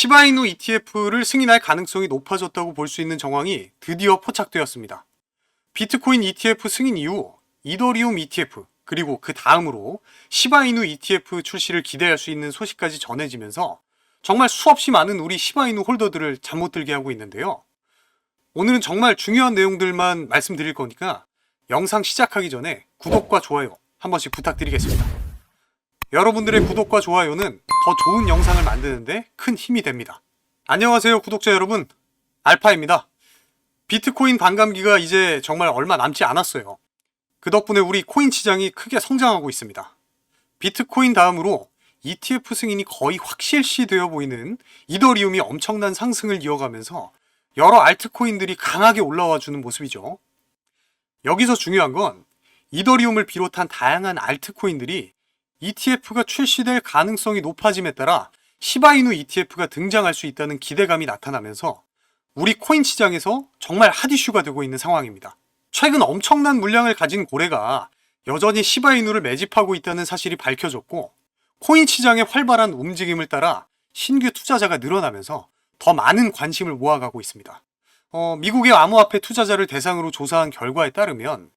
시바이누 ETF를 승인할 가능성이 높아졌다고 볼 수 있는 정황이 드디어 포착되었습니다. 비트코인 ETF 승인 이후 이더리움 ETF 그리고 그 다음으로 시바이누 ETF 출시를 기대할 수 있는 소식까지 전해지면서 정말 수없이 많은 우리 시바이누 홀더들을 잠 못 들게 하고 있는데요. 오늘은 정말 중요한 내용들만 말씀드릴 거니까 영상 시작하기 전에 구독과 좋아요 한 번씩 부탁드리겠습니다. 여러분들의 구독과 좋아요는 더 좋은 영상을 만드는데 큰 힘이 됩니다. 안녕하세요 구독자 여러분, 알파입니다. 비트코인 반감기가 이제 정말 얼마 남지 않았어요. 그 덕분에 우리 코인 시장이 크게 성장하고 있습니다. 비트코인 다음으로 ETF 승인이 거의 확실시 되어 보이는 이더리움이 엄청난 상승을 이어가면서 여러 알트코인들이 강하게 올라와 주는 모습이죠. 여기서 중요한 건 이더리움을 비롯한 다양한 알트코인들이 ETF가 출시될 가능성이 높아짐에 따라 시바이누 ETF가 등장할 수 있다는 기대감이 나타나면서 우리 코인 시장에서 정말 핫이슈가 되고 있는 상황입니다. 최근 엄청난 물량을 가진 고래가 여전히 시바이누를 매집하고 있다는 사실이 밝혀졌고, 코인 시장의 활발한 움직임을 따라 신규 투자자가 늘어나면서 더 많은 관심을 모아가고 있습니다. 미국의 암호화폐 투자자를 대상으로 조사한 결과에 따르면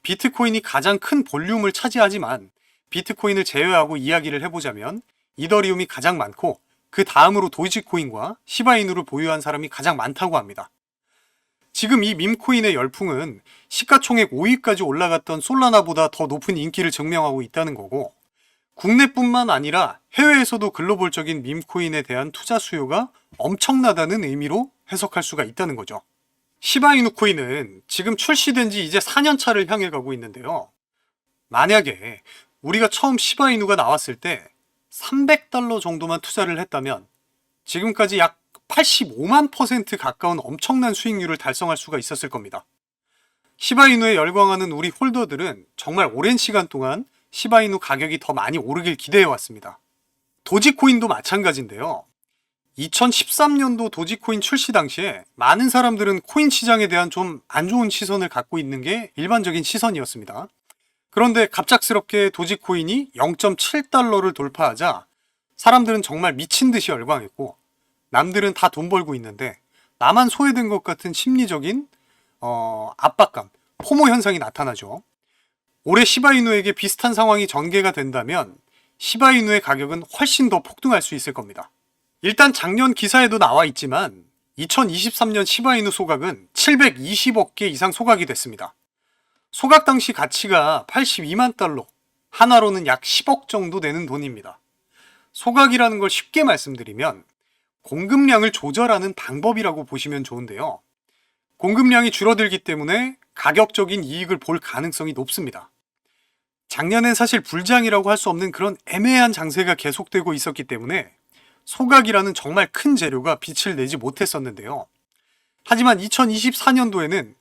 비트코인이 가장 큰 볼륨을 차지하지만 비트코인을 제외하고 이야기를 해보자면 이더리움이 가장 많고 그 다음으로 도지코인과 시바이누를 보유한 사람이 가장 많다고 합니다. 지금 이 밈코인의 열풍은 시가총액 5위까지 올라갔던 솔라나보다 더 높은 인기를 증명하고 있다는 거고, 국내뿐만 아니라 해외에서도 글로벌적인 밈코인에 대한 투자 수요가 엄청나다는 의미로 해석할 수가 있다는 거죠. 시바이누 코인은 지금 출시된 지 이제 4년 차를 향해 가고 있는데요. 만약에 우리가 처음 시바이누가 나왔을 때 $300 정도만 투자를 했다면 지금까지 약 85만 % 가까운 엄청난 수익률을 달성할 수가 있었을 겁니다. 시바이누에 열광하는 우리 홀더들은 정말 오랜 시간 동안 시바이누 가격이 더 많이 오르길 기대해 왔습니다. 도지코인도 마찬가지인데요. 2013년도 도지코인 출시 당시에 많은 사람들은 코인 시장에 대한 좀 안 좋은 시선을 갖고 있는 게 일반적인 시선이었습니다. 그런데 갑작스럽게 도지코인이 $0.7를 돌파하자 사람들은 정말 미친 듯이 열광했고, 남들은 다 돈 벌고 있는데 나만 소외된 것 같은 심리적인 압박감, 포모 현상이 나타나죠. 올해 시바이누에게 비슷한 상황이 전개가 된다면 시바이누의 가격은 훨씬 더 폭등할 수 있을 겁니다. 일단 작년 기사에도 나와 있지만 2023년 시바이누 소각은 720억 개 이상 소각이 됐습니다. 소각 당시 가치가 $82만, 하나로는 약 10억 정도 되는 돈입니다. 소각이라는 걸 쉽게 말씀드리면 공급량을 조절하는 방법이라고 보시면 좋은데요. 공급량이 줄어들기 때문에 가격적인 이익을 볼 가능성이 높습니다. 작년엔 사실 불장이라고 할 수 없는 그런 애매한 장세가 계속되고 있었기 때문에 소각이라는 정말 큰 재료가 빛을 내지 못했었는데요. 하지만 2024년도에는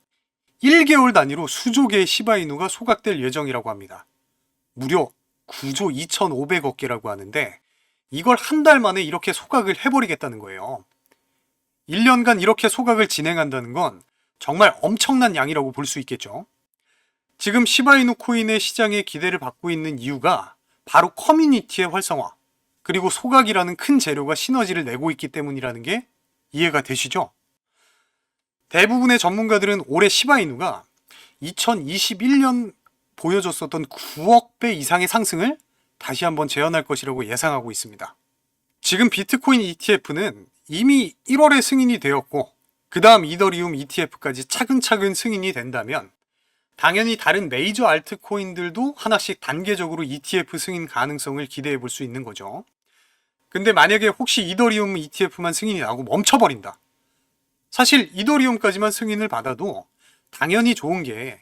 1개월 단위로 수조 개의 시바이누가 소각될 예정이라고 합니다. 무려 9조 2,500억 개라고 하는데 이걸 한 달 만에 이렇게 소각을 해버리겠다는 거예요. 1년간 이렇게 소각을 진행한다는 건 정말 엄청난 양이라고 볼 수 있겠죠. 지금 시바이누 코인의 시장에 기대를 받고 있는 이유가 바로 커뮤니티의 활성화, 그리고 소각이라는 큰 재료가 시너지를 내고 있기 때문이라는 게 이해가 되시죠? 대부분의 전문가들은 올해 시바이누가 2021년 보여줬었던 9억 배 이상의 상승을 다시 한번 재현할 것이라고 예상하고 있습니다. 지금 비트코인 ETF는 이미 1월에 승인이 되었고, 그 다음 이더리움 ETF까지 차근차근 승인이 된다면 당연히 다른 메이저 알트코인들도 하나씩 단계적으로 ETF 승인 가능성을 기대해 볼 수 있는 거죠. 근데 만약에 혹시 이더리움 ETF만 승인이 나고 멈춰버린다. 사실 이더리움까지만 승인을 받아도 당연히 좋은 게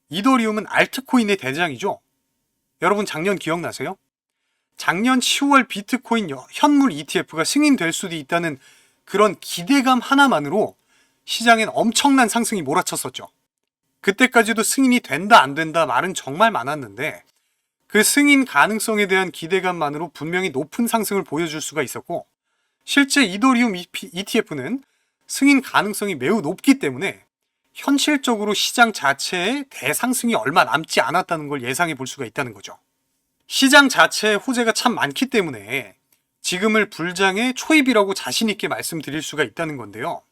이더리움은 알트코인의 대장이죠. 여러분 작년 기억나세요? 작년 10월 비트코인 현물 ETF가 승인될 수도 있다는 그런 기대감 하나만으로 시장엔 엄청난 상승이 몰아쳤었죠. 그때까지도 승인이 된다 안 된다 말은 정말 많았는데 그 승인 가능성에 대한 기대감만으로 분명히 높은 상승을 보여줄 수가 있었고, 실제 이더리움 ETF는 승인 가능성이 매우 높기 때문에 현실적으로 시장 자체의 대상승이 얼마 남지 않았다는 걸 예상해 볼 수가 있다는 거죠. 시장 자체에 호재가 참 많기 때문에 지금을 불장의 초입이라고 자신있게 말씀드릴 수가 있다는 건데요.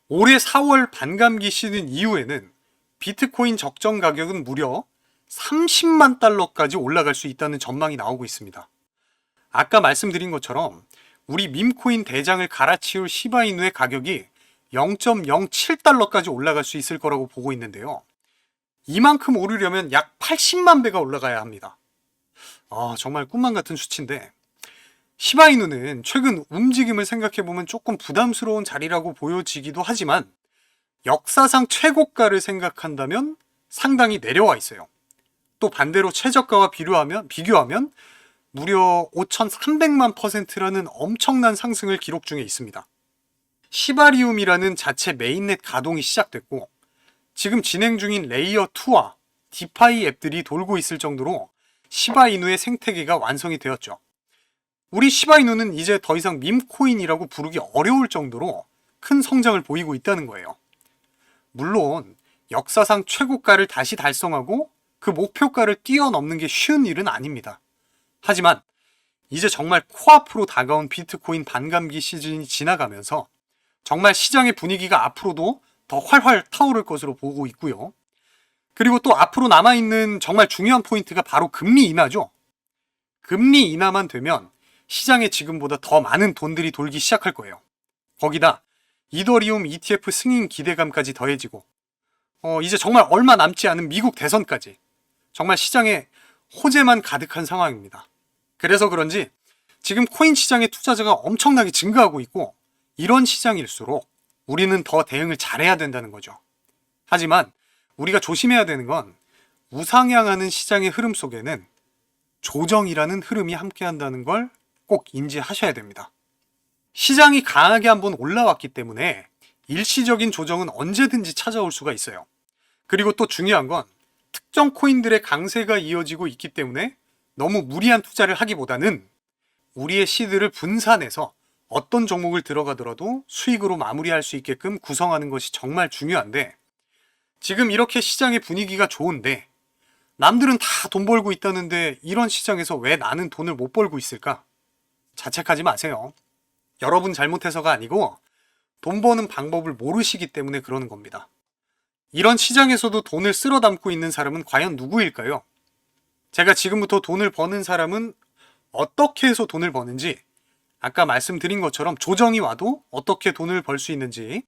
올해 4월 반감기 시즌 이후에는 비트코인 적정 가격은 무려 30만 달러까지 올라갈 수 있다는 전망이 나오고 있습니다. 아까 말씀드린 것처럼 우리 밈코인 대장을 갈아치울 시바이누의 가격이 0.07달러까지 올라갈 수 있을 거라고 보고 있는데요. 이만큼 오르려면 약 80만 배가 올라가야 합니다. 정말 꿈만 같은 수치인데, 시바이누는 최근 움직임을 생각해보면 조금 부담스러운 자리라고 보여지기도 하지만 역사상 최고가를 생각한다면 상당히 내려와 있어요. 또 반대로 최저가와 비교하면 무려 5,300만 %라는 엄청난 상승을 기록 중에 있습니다. 시바리움이라는 자체 메인넷 가동이 시작됐고 지금 진행 중인 레이어 2와 디파이 앱들이 돌고 있을 정도로 시바이누의 생태계가 완성이 되었죠. 우리 시바이누는 이제 더 이상 밈코인이라고 부르기 어려울 정도로 큰 성장을 보이고 있다는 거예요. 물론 역사상 최고가를 다시 달성하고 그 목표가를 뛰어넘는 게 쉬운 일은 아닙니다. 하지만 이제 정말 코앞으로 다가온 비트코인 반감기 시즌이 지나가면서 정말 시장의 분위기가 앞으로도 더 활활 타오를 것으로 보고 있고요. 그리고 또 앞으로 남아있는 정말 중요한 포인트가 바로 금리 인하죠. 금리 인하만 되면 시장에 지금보다 더 많은 돈들이 돌기 시작할 거예요. 거기다 이더리움 ETF 승인 기대감까지 더해지고 이제 정말 얼마 남지 않은 미국 대선까지 정말 시장에 호재만 가득한 상황입니다. 그래서 그런지 지금 코인 시장의 투자자가 엄청나게 증가하고 있고 이런 시장일수록 우리는 더 대응을 잘해야 된다는 거죠. 하지만 우리가 조심해야 되는 건 우상향하는 시장의 흐름 속에는 조정이라는 흐름이 함께한다는 걸 꼭 인지하셔야 됩니다. 시장이 강하게 한번 올라왔기 때문에 일시적인 조정은 언제든지 찾아올 수가 있어요. 그리고 또 중요한 건 특정 코인들의 강세가 이어지고 있기 때문에 너무 무리한 투자를 하기보다는 우리의 시드를 분산해서 어떤 종목을 들어가더라도 수익으로 마무리할 수 있게끔 구성하는 것이 정말 중요한데, 지금 이렇게 시장의 분위기가 좋은데 남들은 다 돈 벌고 있다는데 이런 시장에서 왜 나는 돈을 못 벌고 있을까? 자책하지 마세요. 여러분 잘못해서가 아니고 돈 버는 방법을 모르시기 때문에 그러는 겁니다. 이런 시장에서도 돈을 쓸어 담고 있는 사람은 과연 누구일까요? 제가 지금부터 돈을 버는 사람은 어떻게 해서 돈을 버는지, 아까 말씀드린 것처럼 조정이 와도 어떻게 돈을 벌 수 있는지,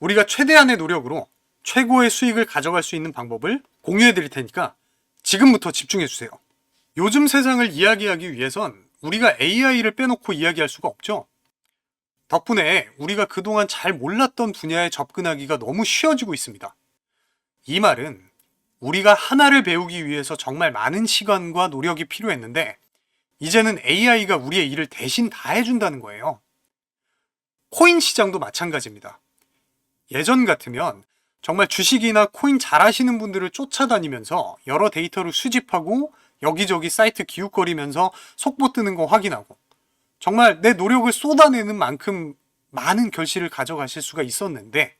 우리가 최대한의 노력으로 최고의 수익을 가져갈 수 있는 방법을 공유해 드릴 테니까 지금부터 집중해 주세요. 요즘 세상을 이야기하기 위해선 우리가 AI를 빼놓고 이야기할 수가 없죠. 덕분에 우리가 그동안 잘 몰랐던 분야에 접근하기가 너무 쉬워지고 있습니다. 이 말은 우리가 하나를 배우기 위해서 정말 많은 시간과 노력이 필요했는데 이제는 AI가 우리의 일을 대신 다 해준다는 거예요. 코인 시장도 마찬가지입니다. 예전 같으면 정말 주식이나 코인 잘 하시는 분들을 쫓아다니면서 여러 데이터를 수집하고 여기저기 사이트 기웃거리면서 속보 뜨는 거 확인하고 정말 내 노력을 쏟아내는 만큼 많은 결실을 가져가실 수가 있었는데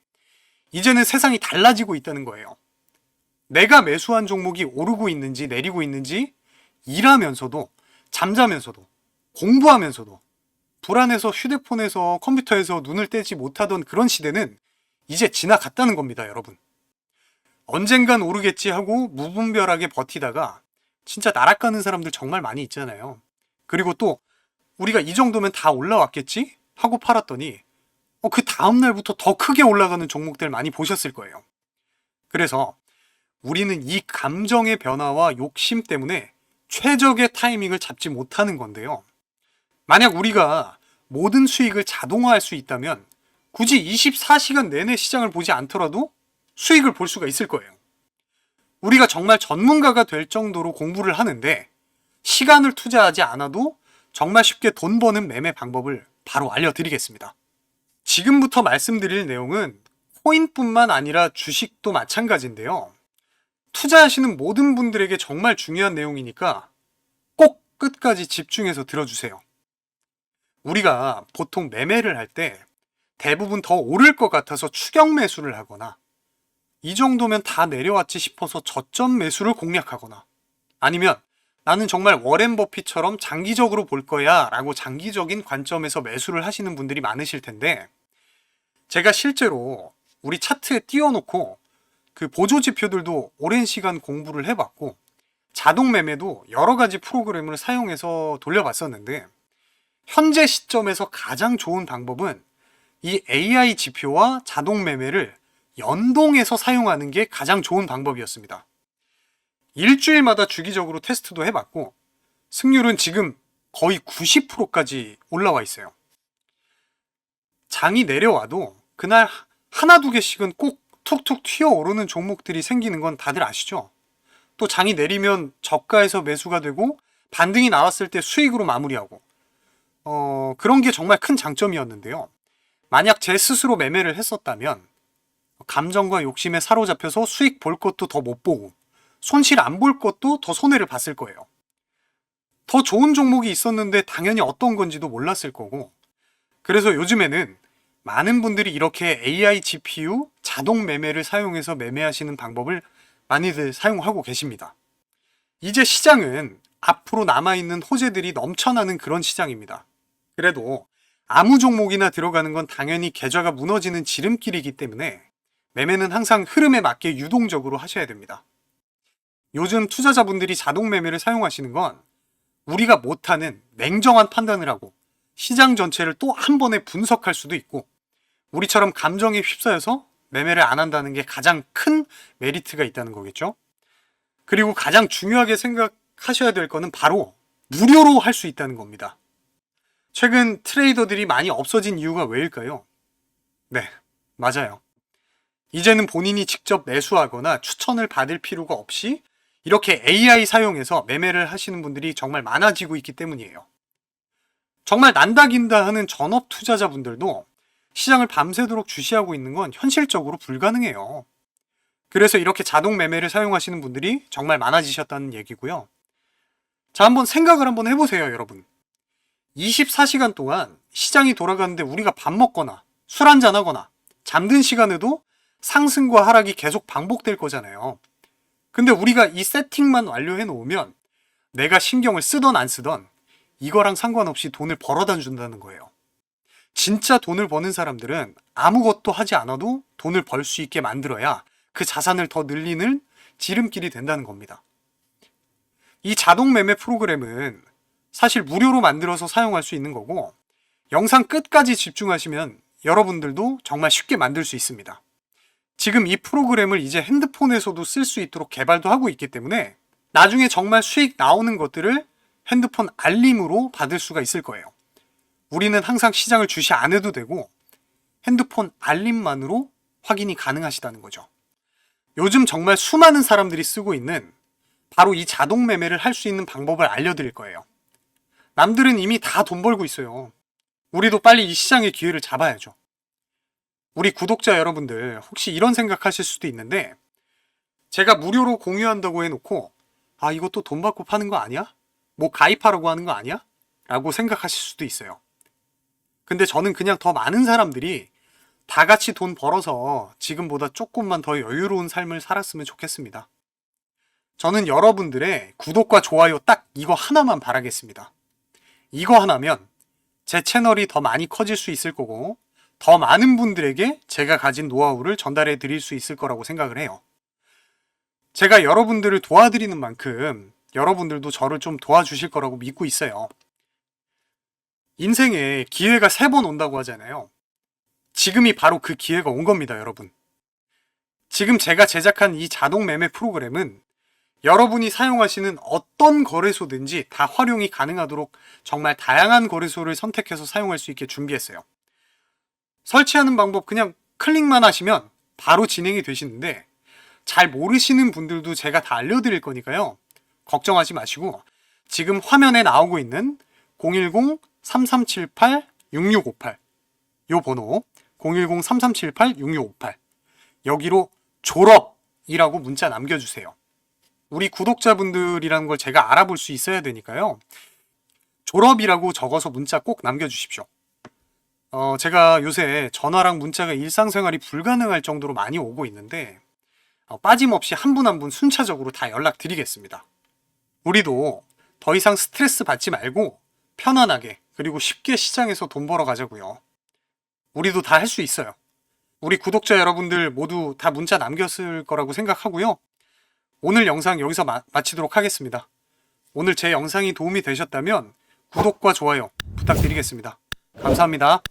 이제는 세상이 달라지고 있다는 거예요. 내가 매수한 종목이 오르고 있는지 내리고 있는지 일하면서도 잠자면서도 공부하면서도 불안해서 휴대폰에서 컴퓨터에서 눈을 떼지 못하던 그런 시대는 이제 지나갔다는 겁니다, 여러분. 언젠간 오르겠지 하고 무분별하게 버티다가 진짜 날아가는 사람들 정말 많이 있잖아요. 그리고 또 우리가 이 정도면 다 올라왔겠지 하고 팔았더니 그 다음날부터 더 크게 올라가는 종목들 많이 보셨을 거예요. 그래서 우리는 이 감정의 변화와 욕심 때문에 최적의 타이밍을 잡지 못하는 건데요. 만약 우리가 모든 수익을 자동화할 수 있다면 굳이 24시간 내내 시장을 보지 않더라도 수익을 볼 수가 있을 거예요. 우리가 정말 전문가가 될 정도로 공부를 하는데 시간을 투자하지 않아도 정말 쉽게 돈 버는 매매 방법을 바로 알려드리겠습니다. 지금부터 말씀드릴 내용은 코인뿐만 아니라 주식도 마찬가지인데요. 투자하시는 모든 분들에게 정말 중요한 내용이니까 꼭 끝까지 집중해서 들어주세요. 우리가 보통 매매를 할 때 대부분 더 오를 것 같아서 추격 매수를 하거나 이 정도면 다 내려왔지 싶어서 저점 매수를 공략하거나 아니면 나는 정말 워렌 버핏처럼 장기적으로 볼 거야 라고 장기적인 관점에서 매수를 하시는 분들이 많으실 텐데, 제가 실제로 우리 차트에 띄워놓고 그 보조 지표들도 오랜 시간 공부를 해봤고, 자동 매매도 여러 가지 프로그램을 사용해서 돌려봤었는데, 현재 시점에서 가장 좋은 방법은 이 AI 지표와 자동 매매를 연동해서 사용하는 게 가장 좋은 방법이었습니다. 일주일마다 주기적으로 테스트도 해봤고, 승률은 지금 거의 90%까지 올라와 있어요. 장이 내려와도 그날 하나 두 개씩은 꼭 툭툭 튀어오르는 종목들이 생기는 건 다들 아시죠? 또 장이 내리면 저가에서 매수가 되고 반등이 나왔을 때 수익으로 마무리하고, 그런 게 정말 큰 장점이었는데요. 만약 제 스스로 매매를 했었다면 감정과 욕심에 사로잡혀서 수익 볼 것도 더 못 보고 손실 안 볼 것도 더 손해를 봤을 거예요. 더 좋은 종목이 있었는데 당연히 어떤 건지도 몰랐을 거고, 그래서 요즘에는 많은 분들이 이렇게 AI GPU 자동 매매를 사용해서 매매하시는 방법을 많이들 사용하고 계십니다. 이제 시장은 앞으로 남아있는 호재들이 넘쳐나는 그런 시장입니다. 그래도 아무 종목이나 들어가는 건 당연히 계좌가 무너지는 지름길이기 때문에 매매는 항상 흐름에 맞게 유동적으로 하셔야 됩니다. 요즘 투자자분들이 자동 매매를 사용하시는 건 우리가 못하는 냉정한 판단을 하고 시장 전체를 또 한 번에 분석할 수도 있고, 우리처럼 감정에 휩싸여서 매매를 안 한다는 게 가장 큰 메리트가 있다는 거겠죠. 그리고 가장 중요하게 생각하셔야 될 거는 바로 무료로 할 수 있다는 겁니다. 최근 트레이더들이 많이 없어진 이유가 왜일까요? 네, 맞아요. 이제는 본인이 직접 매수하거나 추천을 받을 필요가 없이 이렇게 AI 사용해서 매매를 하시는 분들이 정말 많아지고 있기 때문이에요. 정말 난다긴다 하는 전업 투자자분들도 시장을 밤새도록 주시하고 있는 건 현실적으로 불가능해요. 그래서 이렇게 자동 매매를 사용하시는 분들이 정말 많아지셨다는 얘기고요. 자, 한번 생각을 한번 해보세요, 여러분. 24시간 동안 시장이 돌아가는데 우리가 밥 먹거나 술 한잔 하거나 잠든 시간에도 상승과 하락이 계속 반복될 거잖아요. 근데 우리가 이 세팅만 완료해 놓으면 내가 신경을 쓰던 안 쓰던 이거랑 상관없이 돈을 벌어다 준다는 거예요. 진짜 돈을 버는 사람들은 아무것도 하지 않아도 돈을 벌 수 있게 만들어야 그 자산을 더 늘리는 지름길이 된다는 겁니다. 이 자동 매매 프로그램은 사실 무료로 만들어서 사용할 수 있는 거고, 영상 끝까지 집중하시면 여러분들도 정말 쉽게 만들 수 있습니다. 지금 이 프로그램을 이제 핸드폰에서도 쓸 수 있도록 개발도 하고 있기 때문에 나중에 정말 수익 나오는 것들을 핸드폰 알림으로 받을 수가 있을 거예요. 우리는 항상 시장을 주시 안 해도 되고 핸드폰 알림만으로 확인이 가능하시다는 거죠. 요즘 정말 수많은 사람들이 쓰고 있는 바로 이 자동 매매를 할 수 있는 방법을 알려드릴 거예요. 남들은 이미 다 돈 벌고 있어요. 우리도 빨리 이 시장의 기회를 잡아야죠. 우리 구독자 여러분들 혹시 이런 생각하실 수도 있는데, 제가 무료로 공유한다고 해놓고 아, 이것도 돈 받고 파는 거 아니야? 뭐 가입하라고 하는 거 아니야? 라고 생각하실 수도 있어요. 근데 저는 그냥 더 많은 사람들이 다 같이 돈 벌어서 지금보다 조금만 더 여유로운 삶을 살았으면 좋겠습니다. 저는 여러분들의 구독과 좋아요 딱 이거 하나만 바라겠습니다. 이거 하나면 제 채널이 더 많이 커질 수 있을 거고, 더 많은 분들에게 제가 가진 노하우를 전달해 드릴 수 있을 거라고 생각을 해요. 제가 여러분들을 도와드리는 만큼 여러분들도 저를 좀 도와주실 거라고 믿고 있어요. 인생에 기회가 3번 온다고 하잖아요. 지금이 바로 그 기회가 온 겁니다, 여러분. 지금 제가 제작한 이 자동 매매 프로그램은 여러분이 사용하시는 어떤 거래소든지 다 활용이 가능하도록 정말 다양한 거래소를 선택해서 사용할 수 있게 준비했어요. 설치하는 방법 그냥 클릭만 하시면 바로 진행이 되시는데, 잘 모르시는 분들도 제가 다 알려드릴 거니까요. 걱정하지 마시고 지금 화면에 나오고 있는 010-3378-6658 요 번호 010-3378-6658 여기로 졸업이라고 문자 남겨주세요. 우리 구독자분들이라는 걸 제가 알아볼 수 있어야 되니까요. 졸업이라고 적어서 문자 꼭 남겨주십시오. 제가 요새 전화랑 문자가 일상생활이 불가능할 정도로 많이 오고 있는데 빠짐없이 한 분 한 분 순차적으로 다 연락드리겠습니다. 우리도 더 이상 스트레스 받지 말고 편안하게 그리고 쉽게 시장에서 돈 벌어 가자고요. 우리도 다 할 수 있어요. 우리 구독자 여러분들 모두 다 문자 남겼을 거라고 생각하고요. 오늘 영상 여기서 마치도록 하겠습니다. 오늘 제 영상이 도움이 되셨다면 구독과 좋아요 부탁드리겠습니다. 감사합니다.